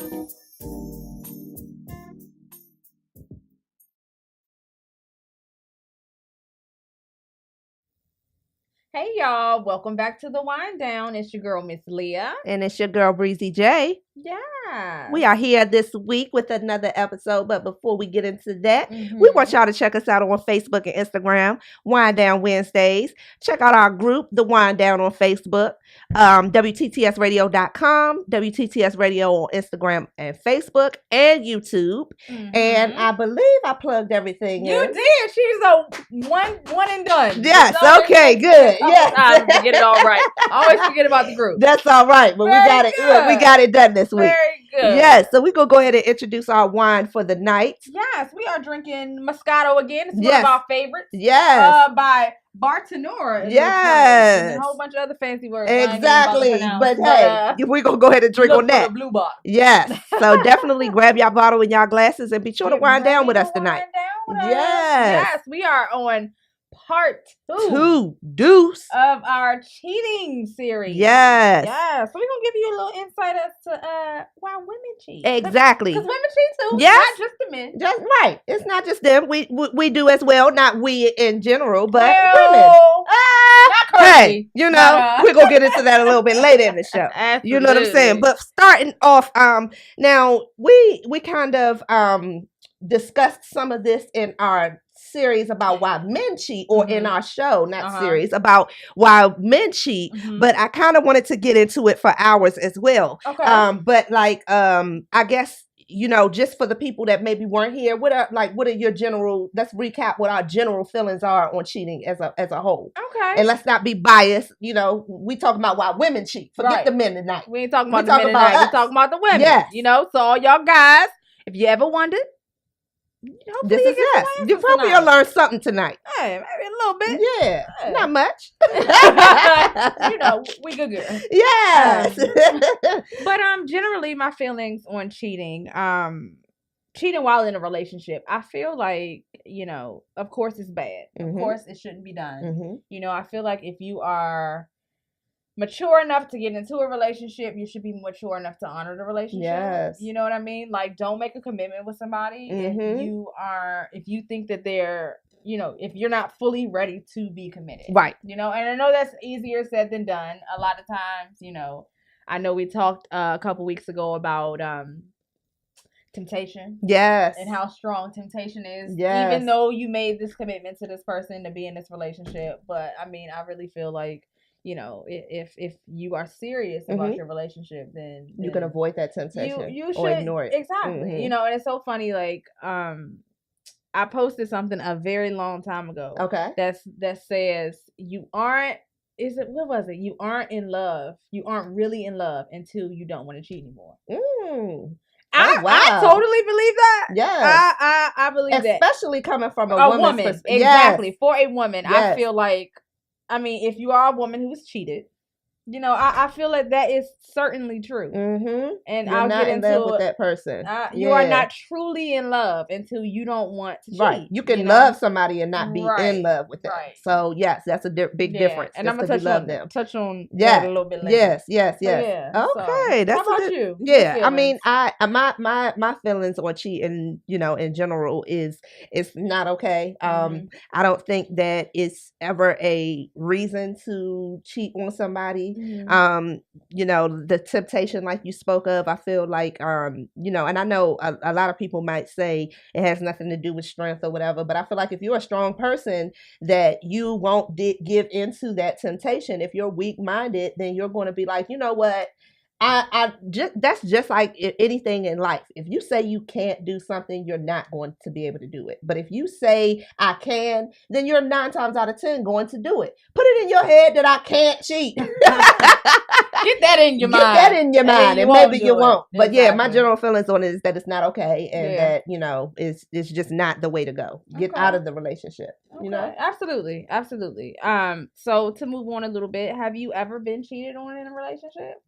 Hey y'all, welcome back to the Wind Down. It's your girl, Miss Leah. And it's your girl, Breezy J. Yeah. We are here this week with another episode, but before we get into that, we want y'all to check us out on Facebook and Instagram, Wind Down Wednesdays. Check out our group, The Wind Down on Facebook, WTTSradio.com, WTTS Radio on Instagram and Facebook and YouTube. And I believe I plugged everything You in. did. She's a one and done. Yes, okay, good. Yes. To get it all right. I always forget about the group. That's all right, but we got it. Look, we got it done this week. Very good. Yes, so we're going to go ahead and introduce our wine for the night. Yes, we are drinking Moscato again. It's one of our favorites. Yes. By Bartenura. Yes. And a whole bunch of other fancy words. Exactly. But hey, we're going to go ahead and drink on that. The blue box. Yes. So definitely grab your bottle and y'all glasses and be sure to wind down with us tonight. Yes. We are on part two deuce of our cheating series. Yes. So we're gonna give you a little insight as to why women cheat. Exactly. Because women cheat too. Yes. Not just the men. Just right. It's not just them. We do as well. Not we in general, but women. Hey, you know, we're gonna get into that a little bit later in the show. Absolutely. You know what I'm saying? But starting off, now we kind of discussed some of this in our series about why men cheat, or in our show, not series, about why men cheat, but I kind of wanted to get into it for hours as well. Okay. But like I guess, you know, just for the people that maybe weren't here, what are your general, let's recap what our general feelings are on cheating as a whole. Okay. And let's not be biased, you know, we talking about why women cheat. Forget the men tonight. We ain't talking about the men tonight. We're talking about the women. Yes. You know, so all y'all guys, if you ever wondered, this is yes. You probably will learn something tonight. Hey, maybe a little bit. Yeah, not much. You know, we good. Yes. But generally my feelings on cheating, cheating while in a relationship, I feel like, you know, of course it's bad. Of course it shouldn't be done. You know, I feel like if you are mature enough to get into a relationship, you should be mature enough to honor the relationship. Yes. You know what I mean? Like, don't make a commitment with somebody if you think that they're, you know, if you're not fully ready to be committed. Right. You know, and I know that's easier said than done. A lot of times, you know, I know we talked a couple weeks ago about temptation. Yes. And how strong temptation is. Yes. Even though you made this commitment to this person to be in this relationship. But I mean, I really feel like, you know, if you are serious about your relationship, then you can avoid that temptation. You should, or ignore it. Exactly. You know, and it's so funny. Like, I posted something a very long time ago. Okay. That says you aren't. What was it? You aren't in love. You aren't really in love until you don't want to cheat anymore. I totally believe that. Yeah. I believe that. Especially coming from a woman. Exactly. Yes. For a woman, yes. I feel like, I mean, if you are a woman who's cheated, you know, I feel like that is certainly true. And You're I'll not get into in love with that person. You are not truly in love until you don't want to cheat. Right. You can love somebody and not be in love with them. Right. So yes, that's a big difference. And I'm gonna touch on that a little bit later. Yes. So, yeah. Okay. So, how about you? Yeah. I mean, my feelings on cheating, you know, in general is not okay. I don't think that it's ever a reason to cheat on somebody. You know, the temptation like you spoke of, I feel like, you know, and I know a lot of people might say it has nothing to do with strength or whatever, but I feel like if you're a strong person, that you won't give into that temptation. If you're weak-minded, then you're going to be like, you know what? That's just like anything in life. If you say you can't do something, you're not going to be able to do it. But if you say I can, then you're 9 times out of 10 going to do it. Put it in your head that I can't cheat. Get that in your mind. Get that in your mind, and maybe you won't. But exactly. Yeah, my general feelings on it is that it's not okay, and that, you know, it's just not the way to go. Get out of the relationship. You know, absolutely. So to move on a little bit, have you ever been cheated on in a relationship?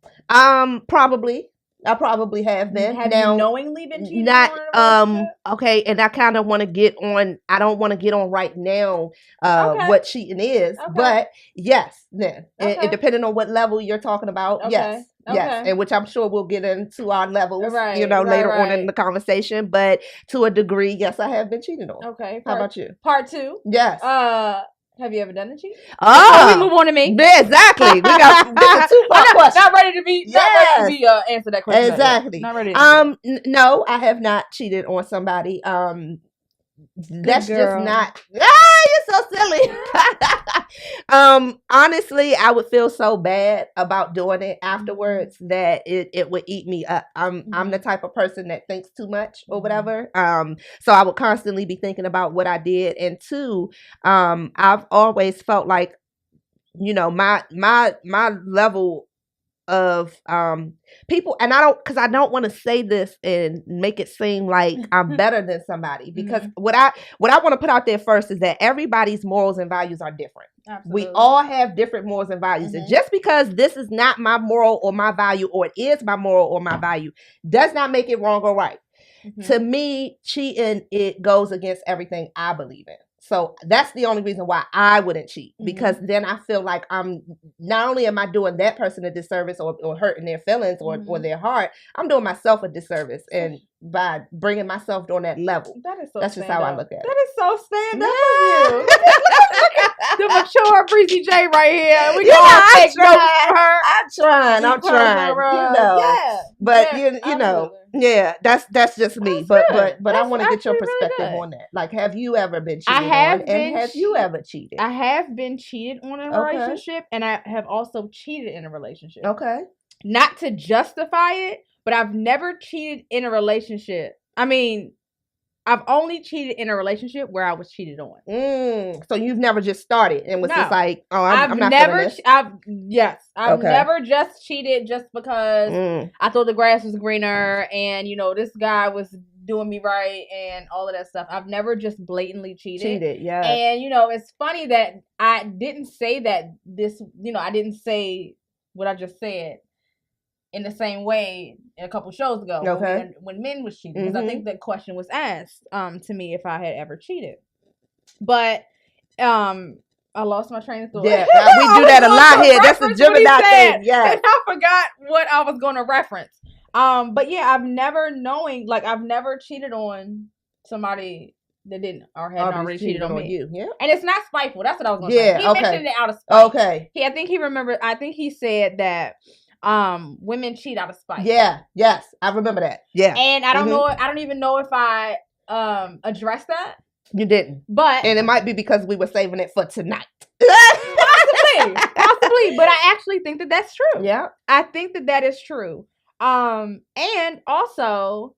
Probably. I probably have been. Have now, you knowingly been cheated on? Okay, and I kind of want to get on. I don't want to get on right now. What cheating is, but yes, then it depending on what level you're talking about. Yes, and which I'm sure we'll get into our levels, later on in the conversation. But to a degree, yes, I have been cheated on. Okay, how about you? Part 2. Yes. Have you ever done a cheat? Oh, we move on to me. Yeah, exactly. We got this a 2-part question. Not ready to be. Answer that question. Exactly. Not ready. To no, I have not cheated on somebody. That's just not. You're so silly. Honestly, I would feel so bad about doing it afterwards that it would eat me up. I'm the type of person that thinks too much or whatever. So I would constantly be thinking about what I did. And 2, I've always felt like, my level of people, and I don't want to say this and make it seem like I'm better than somebody, because what I want to put out there first is that everybody's morals and values are different. Absolutely. We all have different morals and values, and just because this is not my moral or my value, or it is my moral or my value, does not make it wrong or right. To me, cheating, it goes against everything I believe in. So that's the only reason why I wouldn't cheat, because then I feel like I'm not only am I doing that person a disservice or hurting their feelings or their heart, I'm doing myself a disservice, and by bringing myself on that level. That's just how I look at it. That is so stand up of you. The mature Breezy J right here. We gonna take notes for her. I'm trying. But you know. Yeah, that's just me. But I want to get your perspective on that. Like, have you ever been cheated on? And have you ever cheated? I have been cheated on in a relationship, and I have also cheated in a relationship. Okay. Not to justify it, but I've never cheated in a relationship. I mean, I've only cheated in a relationship where I was cheated on. So you've never just started and was just like, oh, I'm not never. This. I've never just cheated just because I thought the grass was greener and this guy was doing me right and all of that stuff. I've never just blatantly cheated. Yeah. And it's funny that I didn't say that this. I didn't say what I just said in the same way a couple shows ago when men was cheating, because I think the question was asked to me if I had ever cheated, but I lost my train of thought. Yeah, we do that a lot here. That's the Gemini thing. Yeah, and I forgot what I was going to reference. But yeah, I've never cheated on somebody that didn't or had already cheated on me. You. Yeah, and it's not spiteful. That's what I was going to say. He mentioned it out of spite. Okay. I think he remembered. I think he said that women cheat out of spite. Yes, I remember that. Yeah. And I don't know, I don't even know if I addressed that. You didn't. And it might be because we were saving it for tonight. Possibly, but I actually think that that's true. Yeah. I think that is true. And also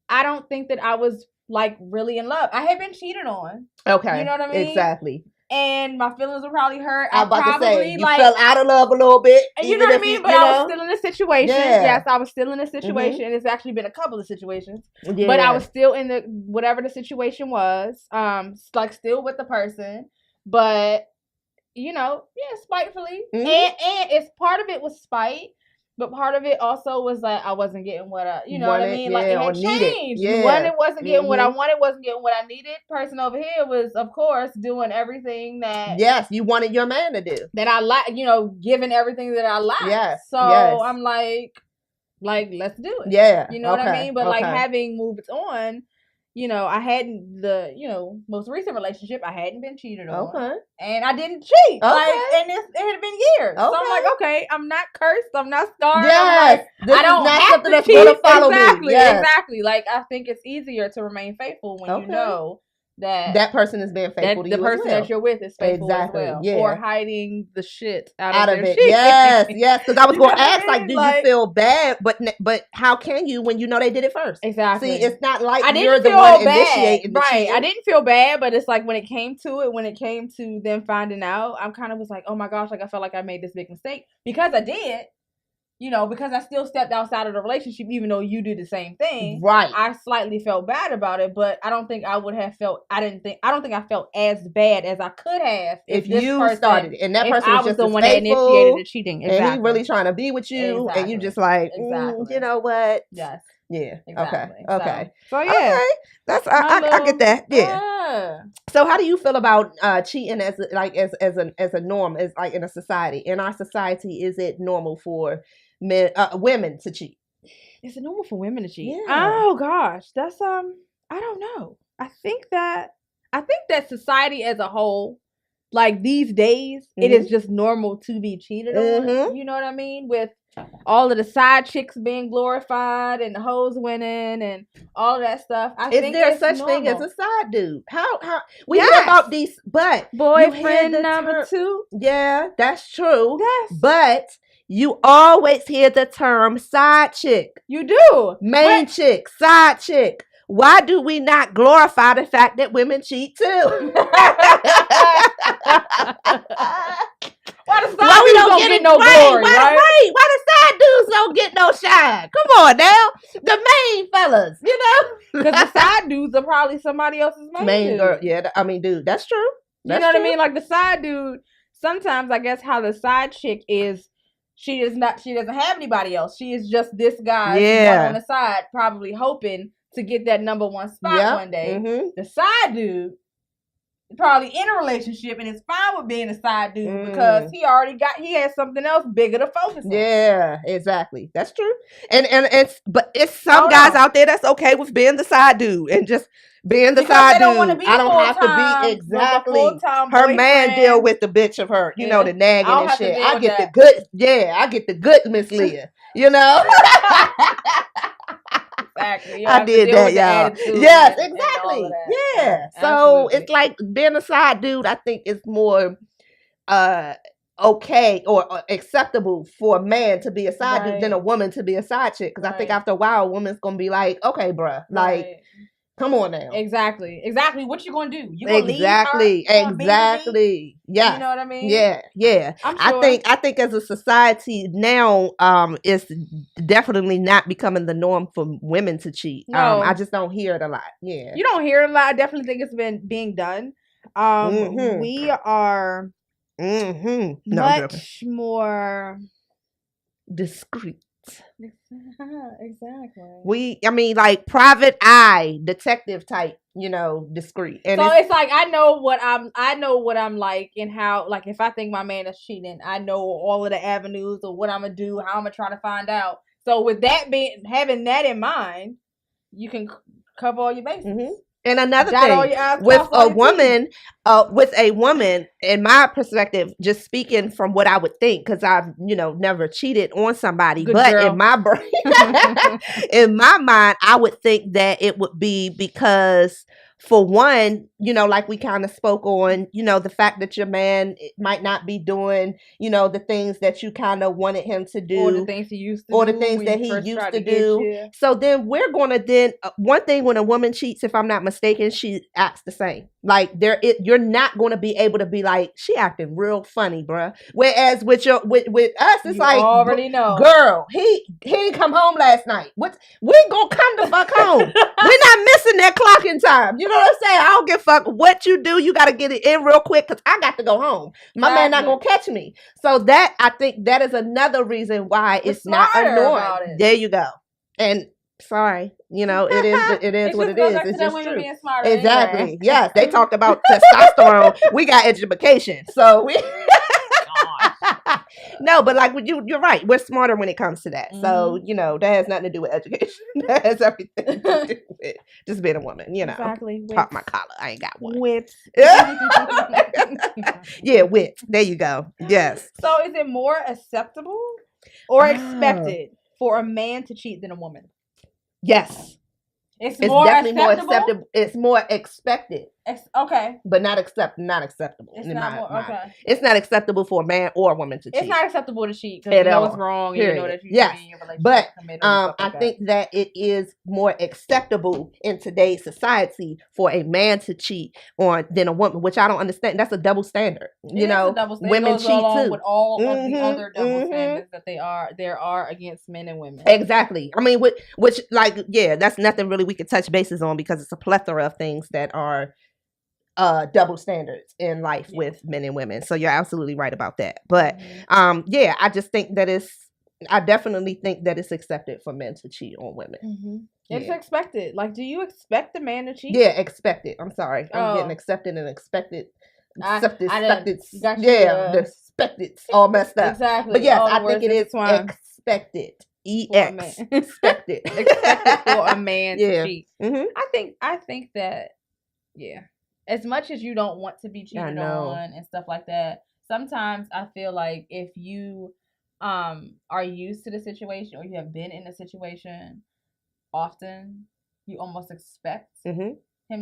I don't think that I was like really in love. I had been cheated on. Okay. You know what I mean? Exactly. And my feelings were probably hurt. I was about to say, you fell out of love a little bit. You know what I mean? But I was still in a situation. Yeah. Yes, I was still in a situation. And it's actually been a couple of situations. Yeah. But I was still in the, whatever the situation was, like still with the person. But, spitefully. And it's part of it was spite. But part of it also was like I wasn't getting what I, what I mean? Like it had changed. One, it wasn't getting what I wanted, wasn't getting what I needed. Person over here was, of course, doing everything that... Yes, you wanted your man to do. That I like, giving everything that I like. Yes. So I'm like, let's do it. Yeah. You know what I mean? But like having moved on, I hadn't most recent relationship, I hadn't been cheated on. Okay. And I didn't cheat. And it had been years. Okay. So I'm like, okay, I'm not cursed. I'm not scarred. Yes. I don't have to cheat. Gonna follow me. Exactly. Like, I think it's easier to remain faithful when you know that person is being faithful to you. The person that you're with is faithful as well. Yeah. Or hiding the shit out of it. Shit. Yes. Because I was going to ask, do you feel bad? But how can you when you know they did it first? Exactly. See, it's not like you're the one initiating the cheating. I didn't feel bad, but it's like when it came to them finding out, I'm kind of was like, oh my gosh, like I felt like I made this big mistake because I did. because I still stepped outside of the relationship, even though you did the same thing. Right. I slightly felt bad about it, but I don't think I would have felt. I don't think I felt as bad as I could have if you started, and that person was just the one that faithful, initiated the cheating, exactly. And he really trying to be with you, and you just like, you know what? Yes. Yeah. Exactly. Okay. So yeah. Okay. That's I get that. Yeah. So how do you feel about cheating as a norm, as like in a society? In our society, is it normal for women to cheat? Is it normal for women to cheat? Yeah. Oh gosh, that's I don't know. I think that society as a whole, like these days, it is just normal to be cheated on. You know what I mean? With all of the side chicks being glorified and the hoes winning and all of that stuff. Is there such thing as a side dude? How we hear about these, but boyfriend number 2? Yeah, that's true. Yes. But you always hear the term side chick. You do. Main chick, side chick. Why do we not glorify the fact that women cheat too? Why we don't get no glory, right? Why the side dudes don't get no shine? Come on now. The main fellas, Because the side dudes are probably somebody else's main girl. Yeah, I mean, dude, that's true. You know what I mean? Like the side dude, sometimes I guess how the side chick is, she doesn't have anybody else. She is just this guy on the side, probably hoping to get that number 1 spot one day. The side dude probably in a relationship and is fine with being a side dude because he has something else bigger to focus on. Yeah, exactly. That's true. And it's some guys out there that's okay with being the side dude and just being the side dude. I don't have to be exactly her man deal with the bitch of her, the nagging and shit. I get the good Miss Leah, Exactly. I did that, y'all. Yes, exactly. Yeah. So it's like being a side dude, I think is more okay or acceptable for a man to be a side dude than a woman to be a side chick. Because I think after a while, a woman's going to be like, okay, bruh, like, come on now. Exactly. What you gonna do? You gonna leave her? Exactly. Yeah. You know what I mean? Yeah. I'm sure. I think as a society now, it's definitely not becoming the norm for women to cheat. No. I just don't hear it a lot. Yeah. You don't hear it a lot. I definitely think it's been being done. We are much more discreet. Exactly. I mean, like private eye detective type, discreet. And so it's like I know what I'm like and how, like, if I think my man is cheating, I know all of the avenues of what I'm gonna do, how I'm gonna try to find out. So with that having that in mind, you can cover all your bases. And another thing, with a woman, in my perspective, just speaking from what I would think, because I've, never cheated on somebody, in my brain, in my mind, I would think that it would be because, for one, like we kind of spoke on, the fact that your man might not be doing, the things that you kind of wanted him to do. Or the things he used to do. Or the things that he used to do. So then we're going to one thing when a woman cheats, if I'm not mistaken, she acts the same. Like you're not going to be able to be like, she acting real funny, bruh. Whereas with us, it's you already know. Girl, he didn't come home last night. We gonna come the fuck home. We're not missing that clocking time. You know what I'm saying? I don't give a fuck what you do. You got to get it in real quick because I got to go home. My man not going to catch me. So I think that is another reason why it's not a norm. There you go. And sorry, it is what it is. It's just true. Exactly. Anyway. Yes, they talked about testosterone. We got education. So we... No, but like you're right. We're smarter when it comes to that. So, that has nothing to do with education. That has everything to do with just being a woman, Exactly. Pop my collar. I ain't got one. Wit. Yeah, wit. There you go. Yes. So is it more acceptable or expected for a man to cheat than a woman? Yes. It's definitely more acceptable. It's more expected. Okay. But not acceptable. It's not more, okay. It's not acceptable for a man or a woman to cheat. It's not acceptable to cheat because you know it's wrong. And you know that you're in your relationship. But I think that it is more acceptable in today's society for a man to cheat on than a woman, which I don't understand. That's a double standard. You know, women cheat too. With all of the other double standards that there are against men and women. Exactly. I mean, which like, yeah, that's nothing really we could touch bases on because it's a plethora of things that are double standards in life with men and women. So you're absolutely right about that. But yeah, I just think that I definitely think that it's accepted for men to cheat on women. It's expected. Like, do you expect a man to cheat? Yeah, expected. I'm sorry. I'm getting accepted and expected. The expected all messed up. Exactly. But yes, I think it is expected. Expected. Expected for a man to cheat. I think that as much as you don't want to be cheated on and stuff like that, sometimes I feel like if you are used to the situation or you have been in a situation often, you almost expect him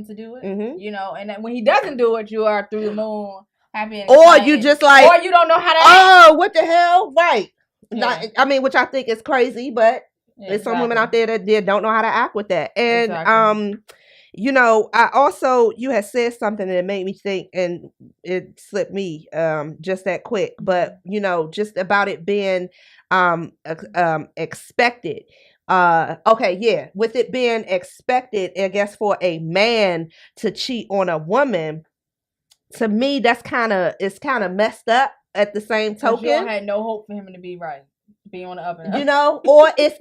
to do it. You know, and then when he doesn't do it, you are through the moon happy and or you just like, or you don't know how to act. What the hell? Right. Not, I mean, which I think is crazy, but there's some women out there that don't know how to act with that. And you know, you had said something that made me think, and it slipped me just that quick. But you know, just about it being expected. With it being expected, I guess for a man to cheat on a woman, to me, it's kind of messed up. At the same token, you had no hope for him to be right, be on the up and up. You know, or it's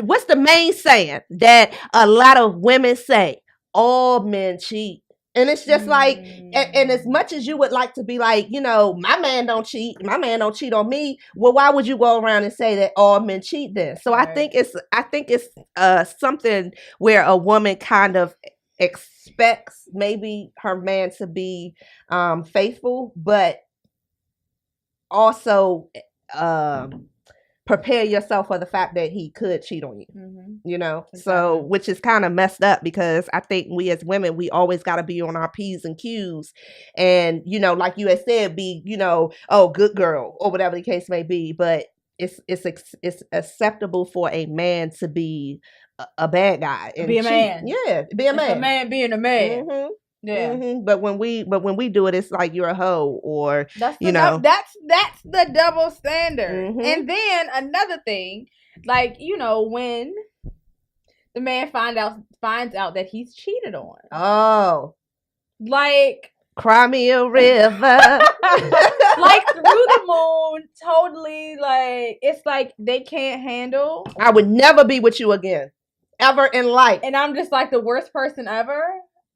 what's the main saying that a lot of women say? All men cheat. And it's just like, and as much as you would like to be like, you know, my man don't cheat on me. Well, why would you go around and say that all men cheat then? So I think it's something where a woman kind of expects maybe her man to be faithful, but also prepare yourself for the fact that he could cheat on you. You know, exactly. So which is kind of messed up because I think we as women, we always got to be on our P's and Q's, and you know, like you had said, be, you know, good girl or whatever the case may be. But it's acceptable for a man to be a bad guy and be a man. Yeah, be a man. A man being a man. Yeah. But when we do it, it's like you're a hoe, or that's the double standard. And then another thing, like, you know, when the man finds out that he's cheated on. Oh, like cry me a river. Like through the moon, totally. Like it's like they can't handle. I would never be with you again, ever in life. And I'm just like the worst person ever.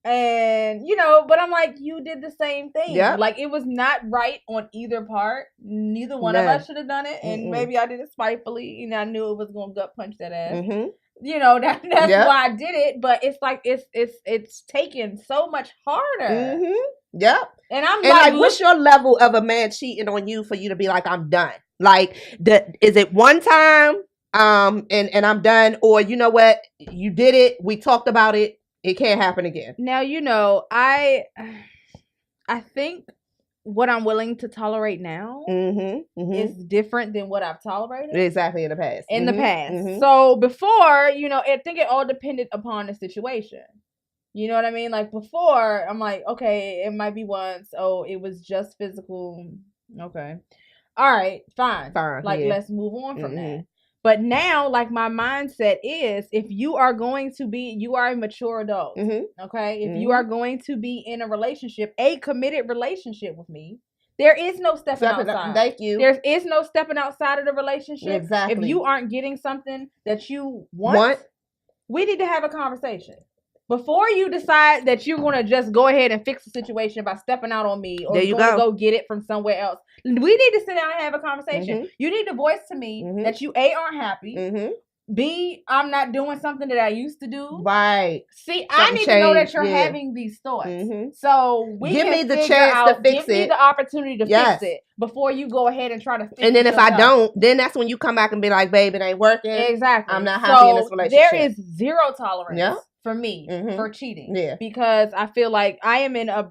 And, you know, but I'm like, you did the same thing. Yeah. Like, it was not right on either part. Neither one of us should have done it. And maybe I did it spitefully. And I knew it was going to gut punch that ass. You know, that's why I did it. But it's like, it's taken so much harder. Yep. And I'm like, what's your level of a man cheating on you for you to be like, I'm done? Like, is it one time and I'm done? Or, you know what? You did it. We talked about it. It can't happen again. Now, you know, I think what I'm willing to tolerate now is different than what I've tolerated. Exactly, in the past. The past. So before, you know, I think it all depended upon the situation. You know what I mean? Like before, I'm like, okay, it might be once. Oh, it was just physical. Okay. All right, fine. Like, let's move on from that. But now, like, my mindset is, if you are you are a mature adult, okay? If you are going to be in a relationship, a committed relationship with me, there is no stepping outside. Thank you. There is no stepping outside of the relationship. Exactly. If you aren't getting something that you want, we need to have a conversation. Before you decide that you're going to just go ahead and fix the situation by stepping out on me or go get it from somewhere else, we need to sit down and have a conversation. You need to voice to me that you A, aren't happy, B, I'm not doing something that I used to do. Right. See, I need to know that you're having these thoughts. So give me the chance to fix it. Give me the opportunity to fix it before you go ahead and try to fix it. And then if I don't, then that's when you come back and be like, babe, it ain't working. Exactly. I'm not happy in this relationship. There is zero tolerance for me for cheating. Yeah. Because I feel like I am in a,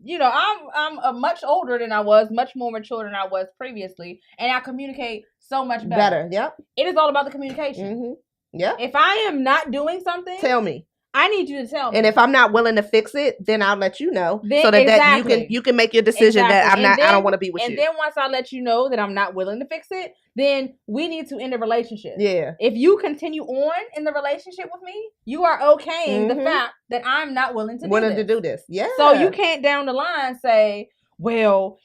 I'm a much older than I was, much more mature than I was previously, and I communicate so much better. Yep. It is all about the communication. Yeah. If I am not doing something, tell me. I need you to tell me. And if I'm not willing to fix it, then I'll let you know, so that you can make your decision that I don't want to be with you. And then once I let you know that I'm not willing to fix it, then we need to end the relationship. Yeah. If you continue on in the relationship with me, you are okaying the fact that I'm not willing to do this. Yeah. So you can't down the line say, well,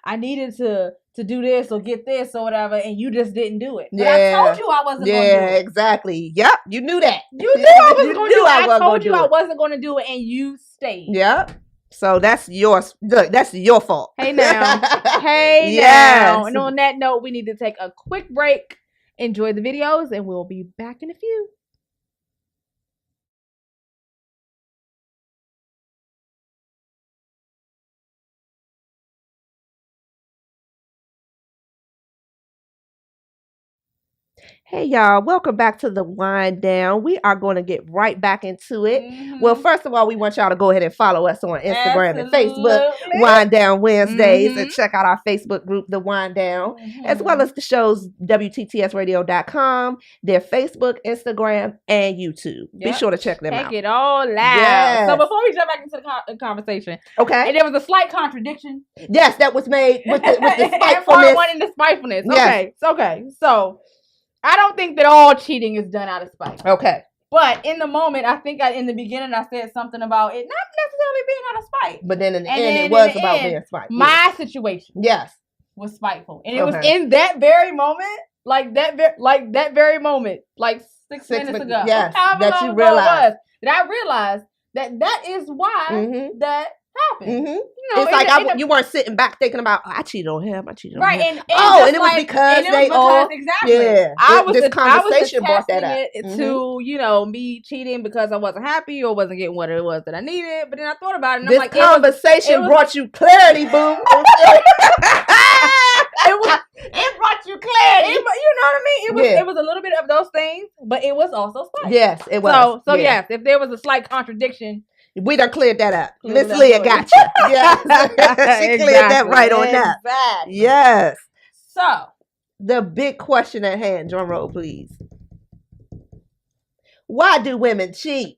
I needed to do this or get this or whatever, and you just didn't do it. But I told you I wasn't going to do it. Yeah, exactly. Yep, you knew that. You knew I wasn't going to do it. I told you I wasn't going to do it, and you stayed. Yep. So that's yours. Look, that's your fault. Hey now. Now. And on that note, we need to take a quick break. Enjoy the videos, and we'll be back in a few. Hey y'all, welcome back to the Wind Down. We are going to get right back into it. Well, first of all, we want y'all to go ahead and follow us on Instagram and Facebook, Wind Down Wednesdays, and check out our Facebook group, The Wind Down, as well as the show's WTTSradio.com, their Facebook, Instagram, and YouTube. Be sure to check them out. Check it all out. Yes. So before we jump back into the conversation, and there was a slight contradiction. Yes, that was made with the spitefulness. Part one and the spitefulness. Yes. Okay. So I don't think that all cheating is done out of spite. Okay. But in the moment, I think in the beginning I said something about it not necessarily being out of spite. But then in the end, it was about being spiteful. My situation was spiteful. And it was in that very moment, like that very moment, like six minutes ago. Yes, that you realized. That I realized that is why that happened. It's like you weren't sitting back thinking about, I cheated on him. I cheated on him. And it was because they all exactly. Yeah. This conversation brought that up. To me cheating because I wasn't happy or wasn't getting what it was that I needed. But then I thought about it, and this I'm like, conversation brought you clarity, boo. It brought you clarity. You know what I mean? It was a little bit of those things, but it was also spite. Yes, it was. So yes, if there was a slight contradiction, we done cleared that up. Miss Leah got you. Yes. She cleared that right on that. Exactly. Yes. So the big question at hand, drum roll, please. Why do women cheat?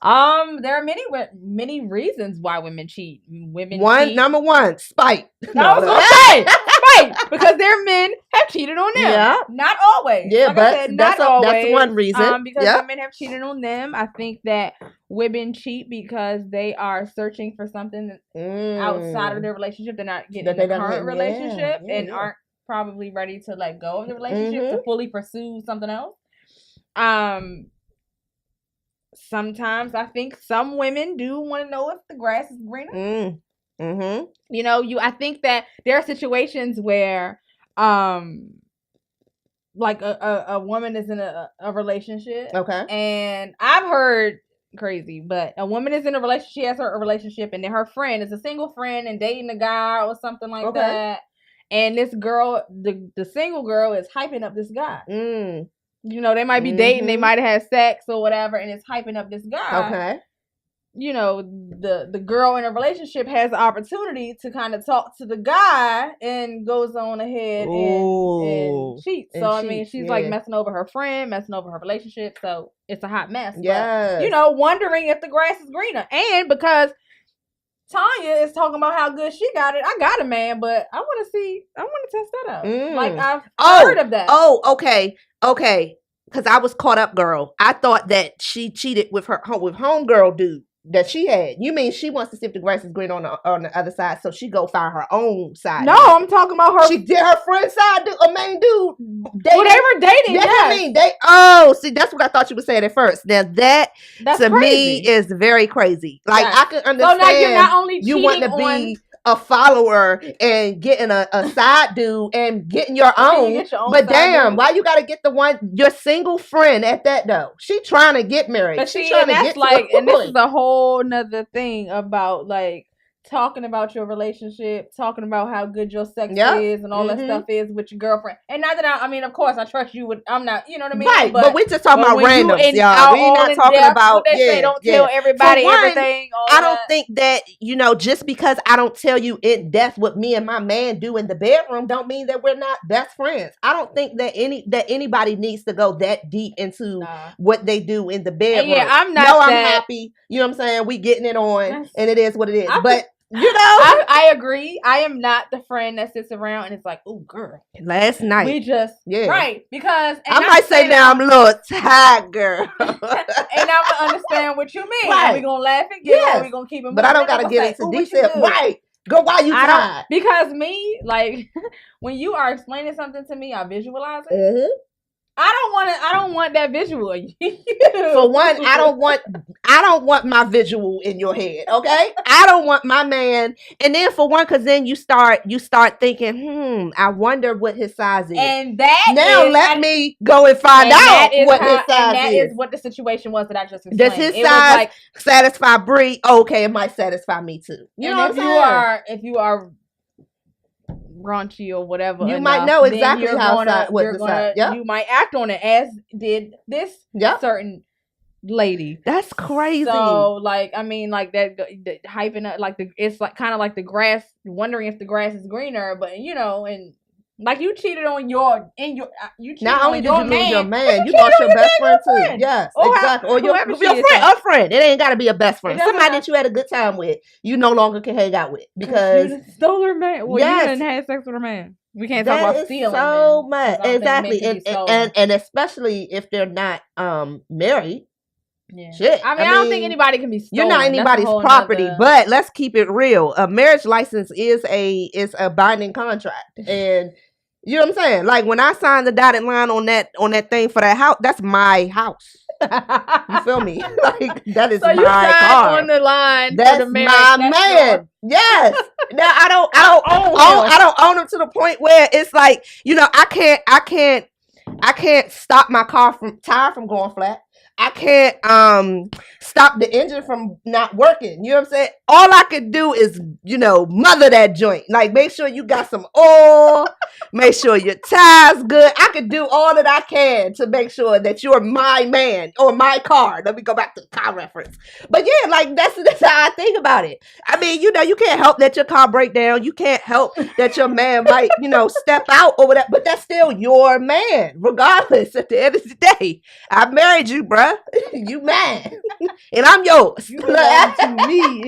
There are many reasons why women cheat. Cheat. Number one, spite. I was gonna say spite, because their men have cheated on them. Yeah, not always. Yeah, like but I said, not always. That's one reason. Because women have cheated on them. I think that women cheat because they are searching for something outside of their relationship. They're not getting in the current relationship and aren't probably ready to let go of the relationship to fully pursue something else. Sometimes I think some women do want to know if the grass is greener. I think that there are situations where, like a woman is in a relationship. Okay. And I've heard crazy, but a woman is in a relationship, she has a relationship, and then her friend is a single friend and dating a guy or something like that. And this girl, the single girl, is hyping up this guy. They might be dating, they might have had sex or whatever, and it's hyping up this guy. Okay. The girl in a relationship has the opportunity to kind of talk to the guy and goes on ahead and cheats. So, I mean, she's like messing over her friend, messing over her relationship. So, it's a hot mess. Yeah. Wondering if the grass is greener. And because Tanya is talking about how good she got it. I got a man, but I want to test that out. Like, I've heard of that. Okay. Because I was caught up, girl. I thought that she cheated with her homegirl dude that she had. You mean she wants to see if the grass is green on the other side, so she go find her own side? No, I'm talking about her. She did her friend's side, a main dude. Well, they were dating. That's what I mean. See, that's what I thought you were saying at first. Now that's to crazy. Me is very crazy. Like I can understand. So now you're not only cheating, you want to be a follower and getting a side dude and getting your own. But damn, why you gotta get your single friend at that though? She trying to get married. But and this is a whole nother thing about like talking about your relationship, talking about how good your sex is and all that stuff is with your girlfriend. And not that I mean, of course, I trust you. I'm not, you know what I mean? Right, but we're just talking about randoms, y'all. We're not talking about, don't tell everybody everything. I don't think that, just because I don't tell you in depth what me and my man do in the bedroom, don't mean that we're not best friends. I don't think that anybody needs to go that deep into what they do in the bedroom. And I'm not. I'm happy. You know what I'm saying? We getting it on, and it is what it is. But I agree. I am not the friend that sits around and it's like, oh, girl, last night we just right because I might say now I'm a little tired, girl, and I'm gonna understand what you mean. Right. We're gonna laugh and giggle. We're gonna keep it moving. But I don't gotta get into detail. Right. Go, why you tired? Because me, like, when you are explaining something to me, I visualize it. I don't want that visual. For one, I don't want my visual in your head. Okay, I don't want my man. And then for one, because then you start thinking, I wonder what his size is. And that now let me go and find out what his size is. And that is what the situation was that I just explained. Does his size satisfy Bree? Okay, it might satisfy me too. You know, if you are raunchy or whatever, you might know exactly you might act on it, as did this certain lady. That's crazy. So like, I mean, like that hyping up, like it's like kind of like the grass, wondering if the grass is greener, but and like you cheated on your not only did you lose your man, you lost your best friend too. Yes, exactly. Or your friend, a friend. It ain't got to be a best friend. Somebody that you had a good time with, you no longer can hang out with because you stole her man. Well, you didn't have sex with her man. We can't talk about stealing. So much, exactly, and especially if they're not married. Yeah. Shit. I mean, I don't think anybody can be stolen. You're not anybody's property, but let's keep it real. A marriage license is a binding contract, and you know what I'm saying? Like when I signed the dotted line on that thing for that house, that's my house. You feel me? Like that is so my car. On the line. That's my man. Yes. Now I don't own him to the point where it's like, I can't stop my tire from going flat. I can't stop the engine from not working. You know what I'm saying? All I could do is, mother that joint. Like make sure you got some oil, make sure your tire's good. I could do all that I can to make sure that you're my man or my car. Let me go back to the car reference. But yeah, like that's how I think about it. I mean, you can't help that your car break down. You can't help that your man might, step out or whatever, but that's still your man, regardless at the end of the day. I married you, bruh. You mad. And I'm yours. You belong to me.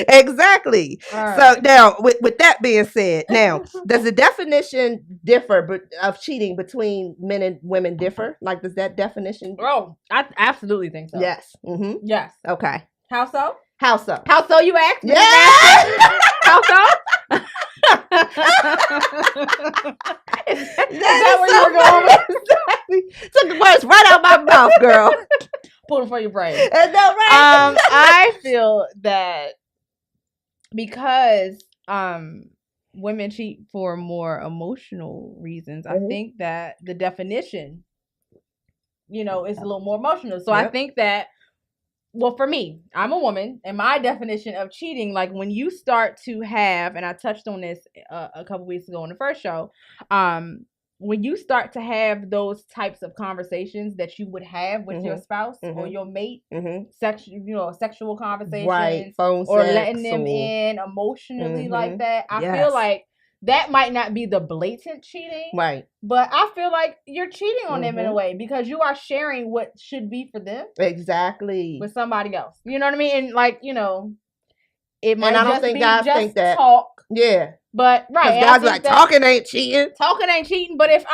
Exactly. Right. So now, with that being said, now, does the definition differ of cheating between men and women differ? Like, does that definition? Oh, I absolutely think so. Yes. Mm-hmm. Yes. Okay. How so? How so? How so? You asked me. Yeah. How so? Is that where you were going with? Exactly. Took the words right out my mouth, girl. Pulling for your brain. Is that right? I feel that because women cheat for more emotional reasons, I think that the definition, is a little more emotional. So I think that, well, for me, I'm a woman, and my definition of cheating, like when you start to have, and I touched on this a couple weeks ago on the first show, when you start to have those types of conversations that you would have with your spouse or your mate, sexual conversations, right, phone or letting them in emotionally like that, I feel like that might not be the blatant cheating, right? But I feel like you're cheating on them in a way because you are sharing what should be for them, exactly, with somebody else. You know what I mean? And like, it might. And I don't think guys think that. Talk. Yeah. But right, guys like talking ain't cheating. Talking ain't cheating. But if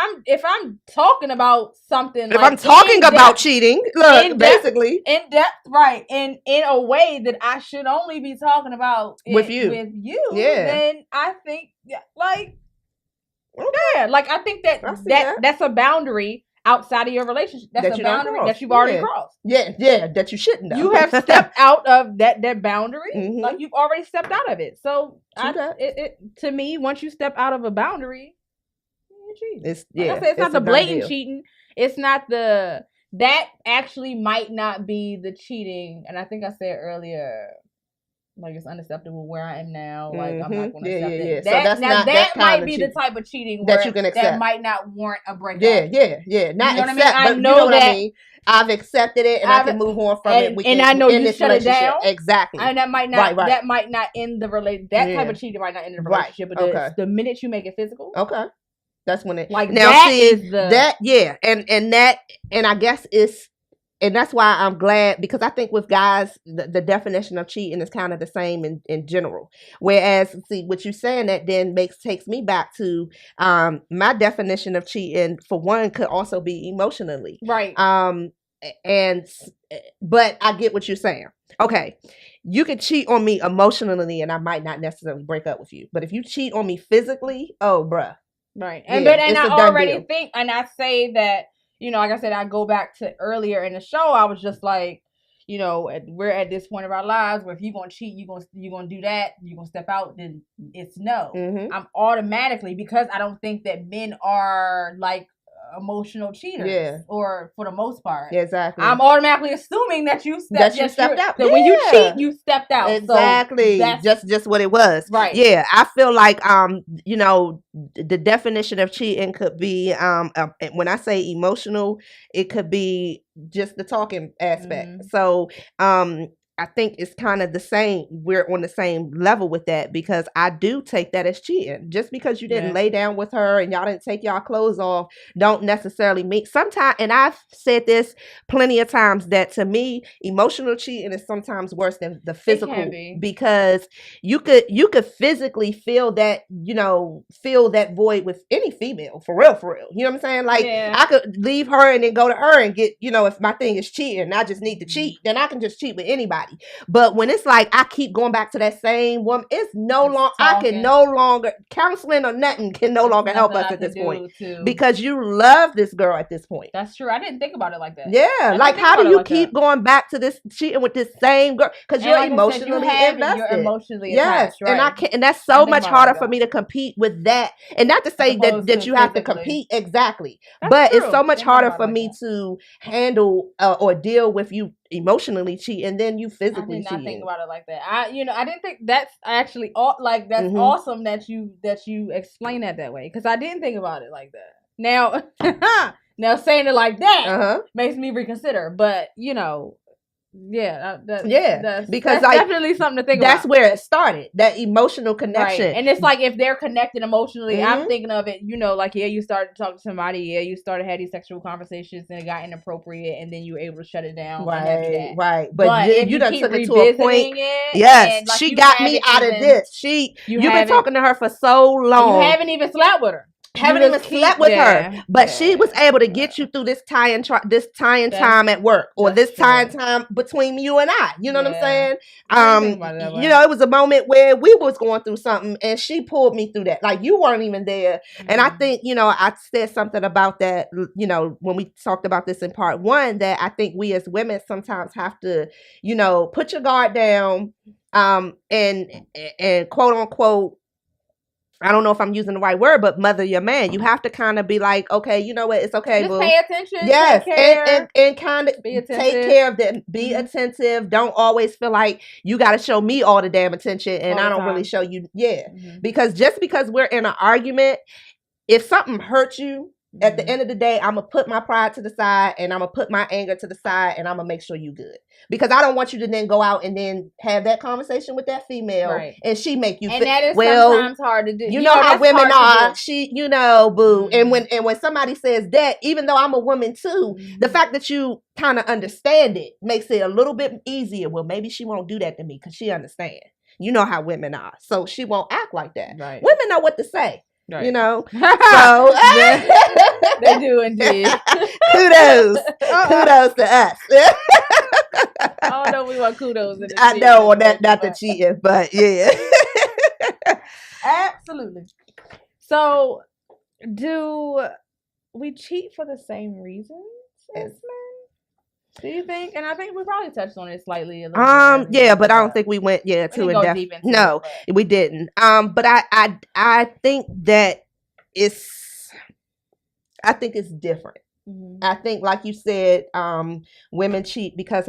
I'm talking about something, if I'm talking about cheating, look, basically in depth, right, in a way that I should only be talking about with you, then I think like I think that's a boundary outside of your relationship. That's a boundary that you've already crossed. Yeah, that you shouldn't have. You have stepped out of that boundary. Like you've already stepped out of it. So to me, once you step out of a boundary, you cheat. It's not the blatant cheating. It's not that actually might not be the cheating. And I think I said earlier, Like, it's unacceptable where I am now. Like, I'm not going to accept it. So that's not that might be the type of cheating that you can accept. That might not warrant a breakup. Yeah. Not you know accept, what I mean? but you know what I mean. I've accepted it, and I can move on from it. And I know you shut it down. Exactly. And that might not. Right. That might not end the relationship. That type of cheating might not end the relationship. But the minute you make it physical. Okay. That's when it like now that see is the that and I guess it's. And that's why I'm glad, because I think with guys, the definition of cheating is kind of the same in general. Whereas, see, what you're saying that then takes me back to my definition of cheating, for one, could also be emotionally. Right. But I get what you're saying. Okay, you can cheat on me emotionally and I might not necessarily break up with you. But if you cheat on me physically, oh, bruh. Right. And I already think, and I say that, you know, like I said, I go back to earlier in the show. I was just like, you know, we're at this point of our lives where if you're gonna cheat, you're gonna do that, you're gonna step out, then it's no. Mm-hmm. I'm automatically, because I don't think that men are like emotional cheaters, or for the most part. Exactly. I'm automatically assuming that you stepped out. That when you cheat, you stepped out. Exactly. So just what it was. Right. Yeah. I feel like you know, the definition of cheating could be when I say emotional, it could be just the talking aspect. Mm-hmm. So I think it's kind of the same. We're on the same level with that, because I do take that as cheating. Just because you didn't lay down with her and y'all didn't take y'all clothes off, don't necessarily mean sometimes. And I've said this plenty of times, that to me, emotional cheating is sometimes worse than the physical, because you could physically feel that, you know, fill that void with any female, for real. You know what I'm saying? Like, I could leave her and then go to her and get, you know, if my thing is cheating and I just need to cheat, then I can just cheat with anybody. But when it's like I keep going back to that same woman, it's no longer, I can no longer, counseling or nothing can no longer help us at this point, because you love this girl at this point. That's true. I didn't think about it like that. Yeah, like, how do you keep going back to this cheating with this same girl? Because you're emotionally invested. You're emotionally attached, right? And I can't, and that's so much harder for me to compete with that. And not to say that you have to compete exactly, but it's so much harder for me to handle or deal with you emotionally cheat and then you physically cheat. I did not think about it like that. I didn't think that's actually that's awesome that you explain that way, because I didn't think about it like that. Now saying it like that makes me reconsider, but you know, that's because that's definitely something to think about. That's where it started, that emotional connection. Right. And it's like, if they're connected emotionally, I'm thinking of it, you know, like, you started to talk to somebody, you started having these sexual conversations and it got inappropriate, and then you were able to shut it down. Right. But you done took it to a point. Like, she got me out of this. You've been talking to her for so long. You haven't even slept with her. Haven't even slept with her, but she was able to get you through this tying time at work, or this tying time between you and I. You know what I'm saying? You know, it was a moment where we was going through something, and she pulled me through that. Like, you weren't even there, and I think, you know, I said something about that. You know, when we talked about this in part 1, that I think we as women sometimes have to, you know, put your guard down, and quote unquote, I don't know if I'm using the right word, but mother your man. You have to kind of be like, okay, you know what? It's okay. Just pay attention. Yes. And kind of take care of them. Be attentive. Don't always feel like you got to show me all the damn attention and I don't really show you. Because just because we're in an argument, if something hurts you, at the end of the day, I'm going to put my pride to the side, and I'm going to put my anger to the side, and I'm going to make sure you good. Because I don't want you to then go out and then have that conversation with that female, and she make you feel, and that is sometimes hard to do. You know how women are. She, you know, boo. And when somebody says that, even though I'm a woman too, the fact that you kind of understand it makes it a little bit easier. Well, maybe she won't do that to me because she understands. You know how women are. So she won't act like that. Right. Women know what to say. Right. You know, so they do indeed. Kudos to us. I don't know if we want kudos. I know, or not the cheating, but yeah. Absolutely. So, do we cheat for the same reasons as men? Do you think? And I think we probably touched on it slightly. Yeah, but I don't think we went too in depth. No, we didn't. But I think that I think it's different. I think, like you said, women cheat because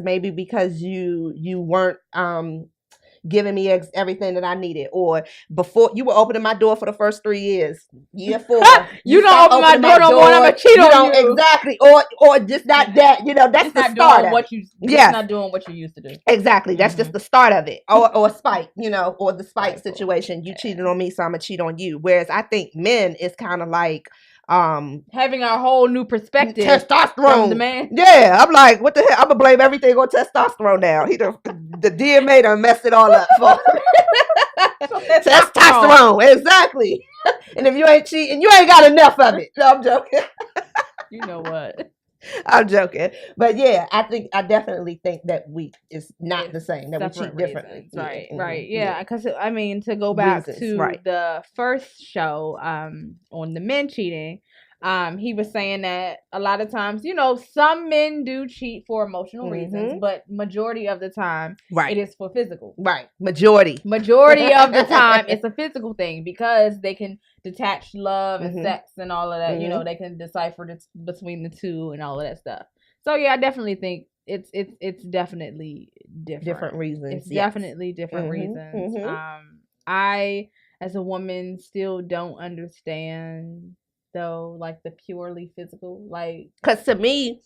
you weren't giving me everything that I needed. Or before you were opening my door for the first 3 years. Year 4, you don't open my door no more. I'm gonna cheat on you. Exactly. Or just not that. That's the start of it. Yes. Not doing what you used to do. Exactly. That's just the start of it. Or spite. Or the spite situation. You cheated on me, so I'm gonna cheat on you. Whereas I think men is kind of like having a whole new perspective. Testosterone. From the man. Yeah, I'm like, what the hell? I'm gonna blame everything on testosterone now. The DMA done messed it all up for testosterone. Exactly. And if you ain't cheating, you ain't got enough of it. No, I'm joking. You know what? I'm joking. But yeah, I definitely think that it's not the same. That we cheat differently. Right, right. Yeah, because I mean, to go back to the first show on the men cheating, he was saying that a lot of times, some men do cheat for emotional reasons, but majority of the time, it is for physical. Right. Majority of the time, it's a physical thing because they can detach love and sex and all of that. They can decipher between the two and all of that stuff. So yeah, I definitely think it's definitely different. Different reasons. It's definitely different reasons. I, as a woman, still don't understand though, like the purely physical, like, because to me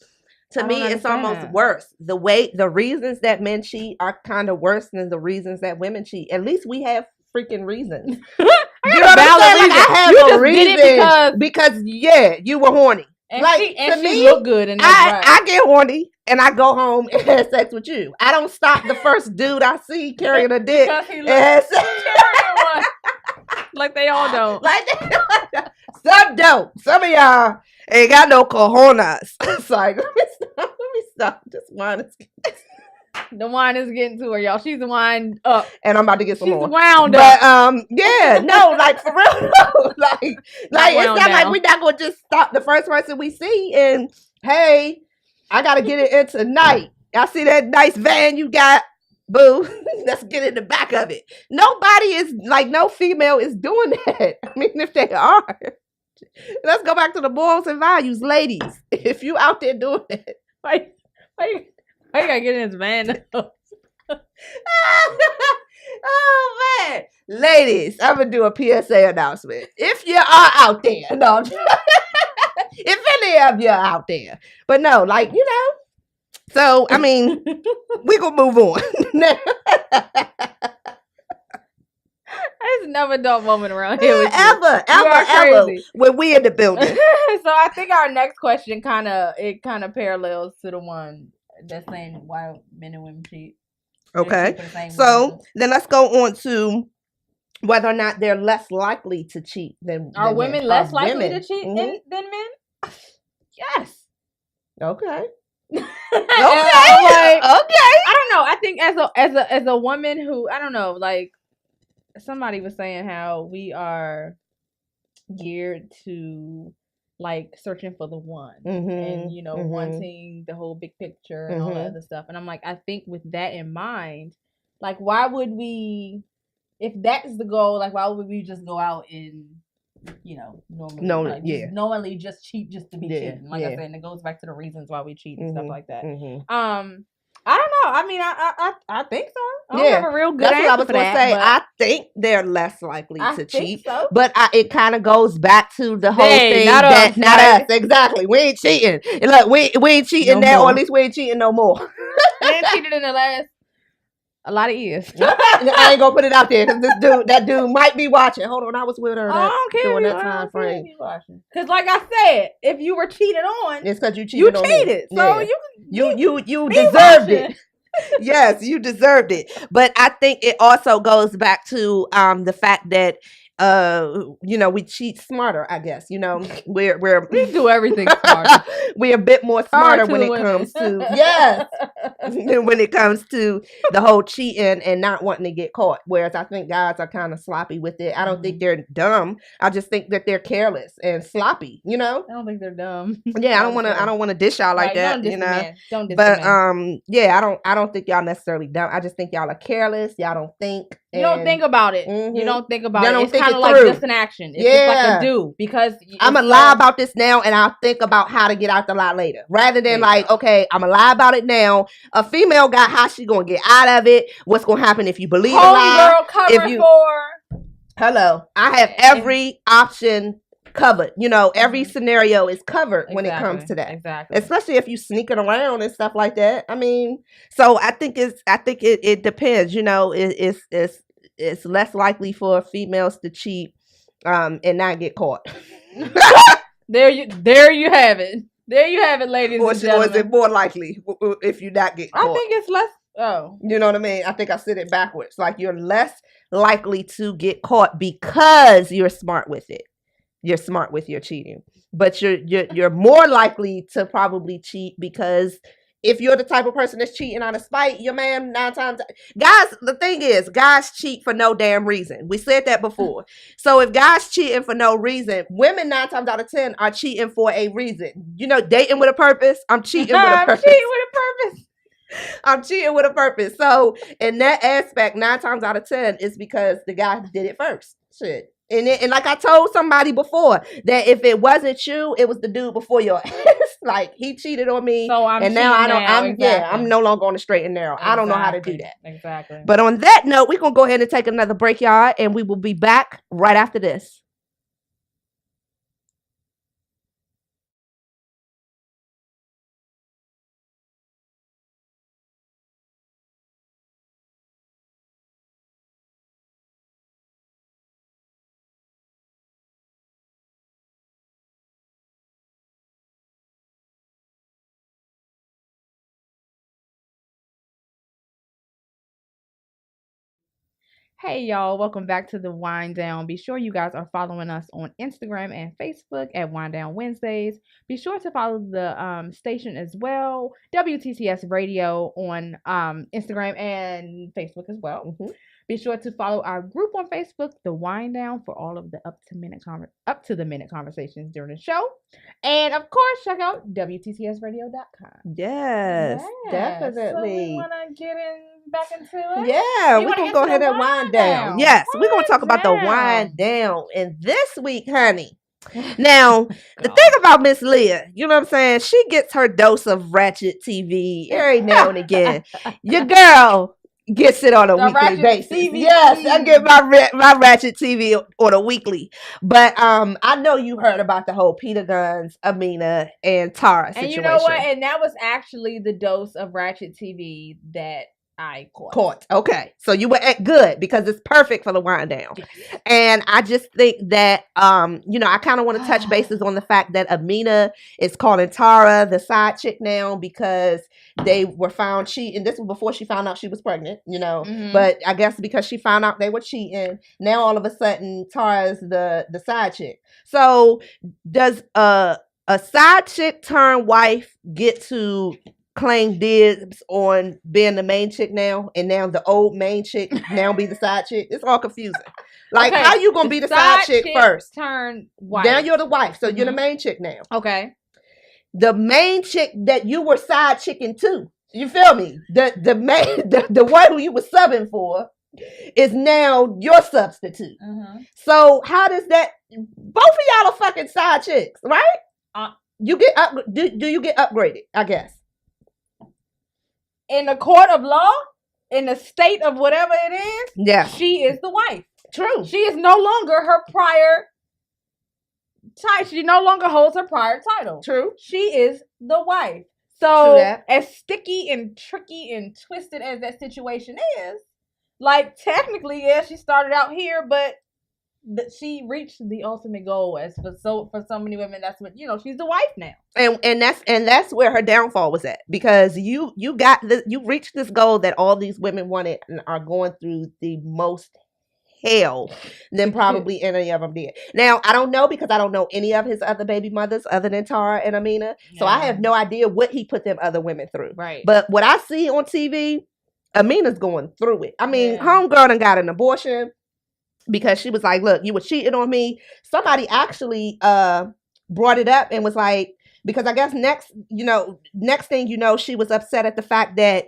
it's almost worse. The reasons that men cheat are kind of worse than the reasons that women cheat. At least we have freaking reasons. I have a reason because you were horny. And she look good, and I get horny and I go home and have sex with you. I don't stop the first dude I see carrying a dick. Because he looks carrying one. Like they all don't. Some don't. Some of y'all ain't got no cojones. It's like, let me stop. This wine is the wine is getting to her, y'all. She's wine up, and I'm about to get some more. She's wound up. But yeah, no, like for real, no. like it's not like we're not gonna just stop the first person we see and hey, I gotta get it in tonight. I see that nice van you got. Boo, let's get in the back of it. Nobody is like, no female is doing that. I mean, if they are, let's go back to the morals and values, ladies. If you out there doing it, why you gotta get in his van? Oh man, ladies, I'm gonna do a PSA announcement. If you are out there, no, if any of you are out there, but no, like So, I mean, we're going to move on. There's never a dull moment around here with you. Ever. When we in the building. So, I think our next question kind of parallels to the one that's saying why men and women cheat. Okay. So, then let's go on to whether or not they're less likely to cheat than Are women less likely to cheat than men? Yes. Okay. Okay. I don't know. I think as a woman who, I don't know, like somebody was saying how we are geared to like searching for the one and wanting the whole big picture and all that other stuff. And I'm like, I think with that in mind, like why would we, if that's the goal, like why would we just go out and normally just cheat just to be cheating. Like I said, and it goes back to the reasons why we cheat and stuff like that. I don't know. I mean, I think so. I don't have a real good answer. That's what I was going to say. I think they're less likely to cheat. So. But it kind of goes back to the whole thing not us. Exactly. We ain't cheating. Look, we ain't cheating now, or at least we ain't cheating no more. We ain't cheated in the last a lot of years. I ain't gonna put it out there because that dude might be watching. Hold on, I was with her during that time frame. Because, like I said, if you were cheated on, it's because you cheated on me. So you deserved it. Yes, you deserved it. But I think it also goes back to the fact that we cheat smarter, I guess. We do everything smarter. We're a bit more smarter when it comes to when it comes to the whole cheating and not wanting to get caught. Whereas I think guys are kind of sloppy with it. I don't think they're dumb. I just think that they're careless and sloppy. I don't think they're dumb. Yeah, I don't want to dish y'all like that. Don't diss but I don't think y'all necessarily dumb. I just think y'all are careless. Y'all don't think. You don't think about it. You don't think about it. It's kind of like just an action. It's just like a do, because I'm gonna lie about this now, and I'll think about how to get out the lie later, rather than like, okay, I'm gonna lie about it now. A female got how she gonna get out of it. What's gonna happen if you believe a lie? Girl cover for. Hello, I have every option covered. You know, every scenario is covered when it comes to that. Exactly. Especially if you sneaking around and stuff like that. I mean, so I think it depends. You know, it's less likely for females to cheat and not get caught. There you have it. There you have it, ladies and gentlemen. Or is it more likely if you not get caught? I think it's less. Oh, you know what I mean? I think I said it backwards. Like, you're less likely to get caught because you're smart with it. You're smart with your cheating, but you're more likely to probably cheat because if you're the type of person that's cheating out of spite, your man 9 times. Guys, the thing is, guys cheat for no damn reason. We said that before. So if guys cheating for no reason, women 9 times out of 10 are cheating for a reason. You know, dating with a purpose. I'm cheating with a purpose. I'm cheating with a purpose. So in that aspect, 9 times out of 10 is because the guy did it first. Shit. And like I told somebody before, that if it wasn't you, it was the dude before your ass. Like, he cheated on me, so I'm no longer on the straight and narrow. Exactly. I don't know how to do that. Exactly. But on that note, we're gonna go ahead and take another break, y'all, and we will be back right after this. Hey y'all, welcome back to the Wind Down. Be sure you guys are following us on Instagram and Facebook at Wind Down Wednesdays. Be sure to follow the station as well, WTTS Radio, on Instagram and Facebook as well. Mm-hmm. Be sure to follow our group on Facebook, The Wind Down, for all of the up to the minute conversations during the show. And of course, check out WTTSradio.com. Yes, definitely. So we want to get back into it. Yeah, we're gonna go ahead and wind down. Yes, we're gonna talk about the wind down. And this week, honey. Now, the thing about Miss Leah, you know what I'm saying? She gets her dose of ratchet TV every now and again. Your girl gets it on a weekly basis. TV. Yes, I get my ratchet TV on a weekly. But I know you heard about the whole Peter Guns, Amina, and Tara situation. And you know what? And that was actually the dose of ratchet TV that I caught. Okay. So you were good, because it's perfect for the wind down. Yes. And I just think that, I kind of want to touch bases on the fact that Amina is calling Tara the side chick now because they were found cheating. This was before she found out she was pregnant, mm-hmm. But I guess because she found out they were cheating, now all of a sudden Tara's the side chick. So does a side chick turned wife get to claim dibs on being the main chick now, and now the old main chick now be the side chick? It's all confusing. Like, how you gonna be the side chick first? Turn wife. Now you're the wife, so mm-hmm. you're the main chick now. Okay. The main chick that you were side chicking to, you feel me? The one who you were subbing for is now your substitute. Mm-hmm. So how does that? Both of y'all are fucking side chicks, right? You get up. Do you get upgraded? I guess. In the court of law, in the state of whatever it is, yeah, she is the wife. True. She is no longer her prior title. She no longer holds her prior title. True. She is the wife. So as sticky and tricky and twisted as that situation is, like, technically, yeah, she started out here, but she reached the ultimate goal. As for so many women, that's what, she's the wife now. And that's where her downfall was at, because you reached this goal that all these women wanted and are going through the most hell than probably any of them did. Now, I don't know, because I don't know any of his other baby mothers other than Tara and Amina. Yeah. So I have no idea what he put them other women through. Right. But what I see on TV, Amina's going through it. I mean, homegirl done got an abortion because she was like, look, you were cheating on me. Somebody actually brought it up and was like, because I guess next thing she was upset at the fact that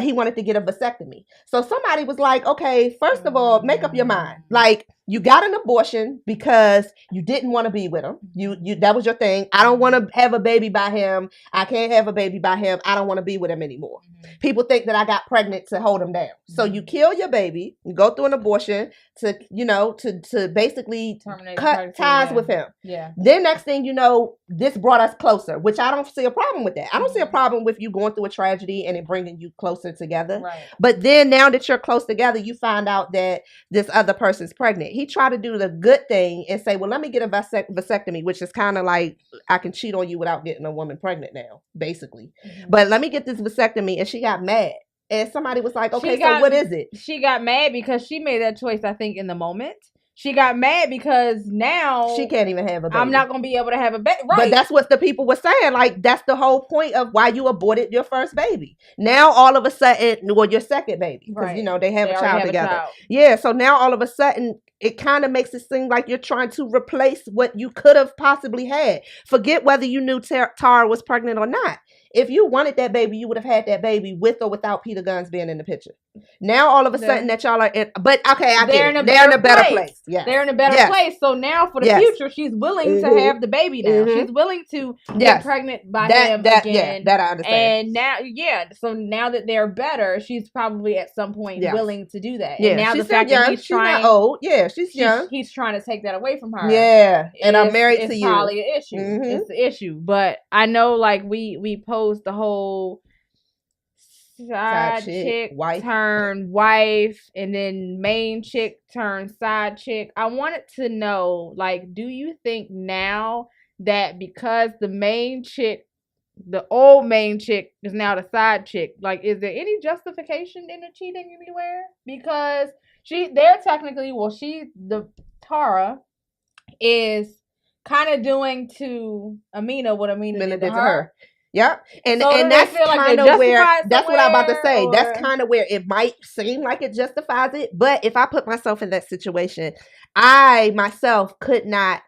he wanted to get a vasectomy. So somebody was like, okay, first of all, make up your mind. Like, you got an abortion because you didn't want to be with him. You that was your thing. I don't want to have a baby by him. I can't have a baby by him. I don't want to be with him anymore. People think that I got pregnant to hold him down. So you kill your baby, you go through an abortion to to basically terminate cut ties with him. Yeah. Then next thing you know, this brought us closer, which I don't see a problem with that. I don't see a problem with you going through a tragedy and it bringing you closer together. Right. But then now that you're close together, you find out that this other person's pregnant. He tried to do the good thing and say, well, let me get a vasectomy, which is kind of like, I can cheat on you without getting a woman pregnant now, basically. But let me get this vasectomy. And she got mad. And somebody was like, okay, so what is it? She got mad because she made that choice, I think, in the moment. She got mad because now she can't even have a baby. I'm not going to be able to have a baby. Right. But that's what the people were saying. Like, that's the whole point of why you aborted your first baby. Now, all of a sudden, well, your second baby. Because, they have a child together. Yeah, so now all of a sudden, it kind of makes it seem like you're trying to replace what you could have possibly had. Forget whether you knew Tara was pregnant or not. If you wanted that baby, you would have had that baby with or without Peter Guns being in the picture. Now, all of a sudden that y'all are in, but okay, I get it. They're in a better place. Yeah. They're in a better place. So now for the future, she's willing to have the baby now. She's willing to get pregnant by him again. Yeah, that I understand. And now, so now that they're better, she's probably at some point willing to do that. And now the fact that he's trying, not old. Yeah, she's young. He's trying to take that away from her. Yeah, and I'm married to you. It's probably an issue. It's an issue. But I know, like, we posed the whole side chick wife. Turn wife, and then main chick turn side chick. I wanted to know, like, do you think now that because the main chick, the old main chick, is now the side chick, like, is there any justification in the cheating anywhere? Because they're technically, the Tara is kind of doing to Amina what Amina did to her. Yep. And that's kind of where, that's what I'm about to say. That's kind of where it might seem like it justifies it. But if I put myself in that situation, I myself could not,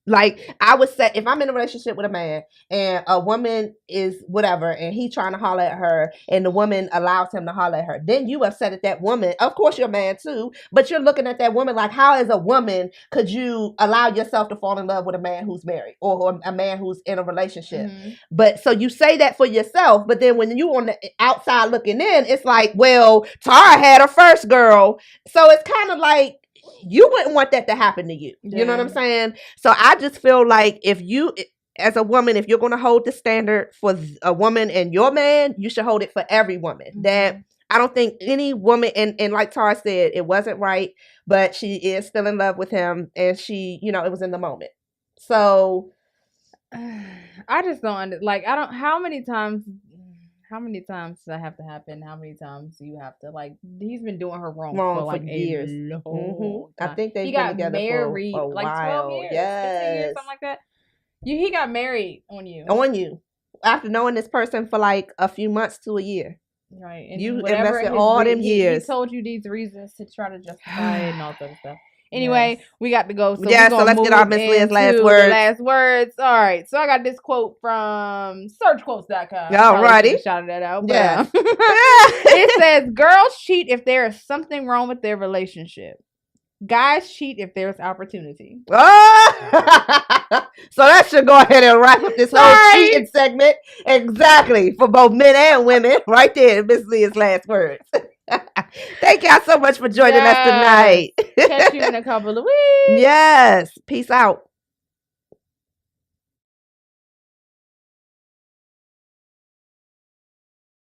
like, I would say, if I'm in a relationship with a man and a woman is whatever, and he trying to holler at her and the woman allows him to holler at her, then you upset at that woman. Of course you're a man too, but you're looking at that woman like, how as a woman could you allow yourself to fall in love with a man who's married or a man who's in a relationship? But so you say that for yourself, but then when you on the outside looking in, it's like, well, Tara had her first girl. So it's kind of like, you wouldn't want that to happen to you. You know what I'm saying? So I just feel like if you, as a woman, if you're going to hold the standard for a woman and your man, you should hold it for every woman. That I don't think any woman, and like Tara said, it wasn't right, but she is still in love with him, and she, it was in the moment. So I just don't like, how many times does that have to happen? How many times do you have to, like, he's been doing her wrong for like years. I think they've been together married for a like while. 12 years, 15 years, something like that. He got married on you. After knowing this person for like a few months to a year. Right. And you invested all them years. He told you these reasons to try to justify it and all that stuff. Anyway, we got to go. So so let's get our Miss Leah's last words. All right. So I got this quote from searchquotes.com. All righty. Shout that out. Yeah. It says, girls cheat if there is something wrong with their relationship. Guys cheat if there's opportunity. Oh! So that should go ahead and wrap up this whole cheating segment. Exactly. For both men and women. Right there. Miss Leah's last words. Thank y'all so much for joining us tonight. Catch you in a couple of weeks. Yes. Peace out.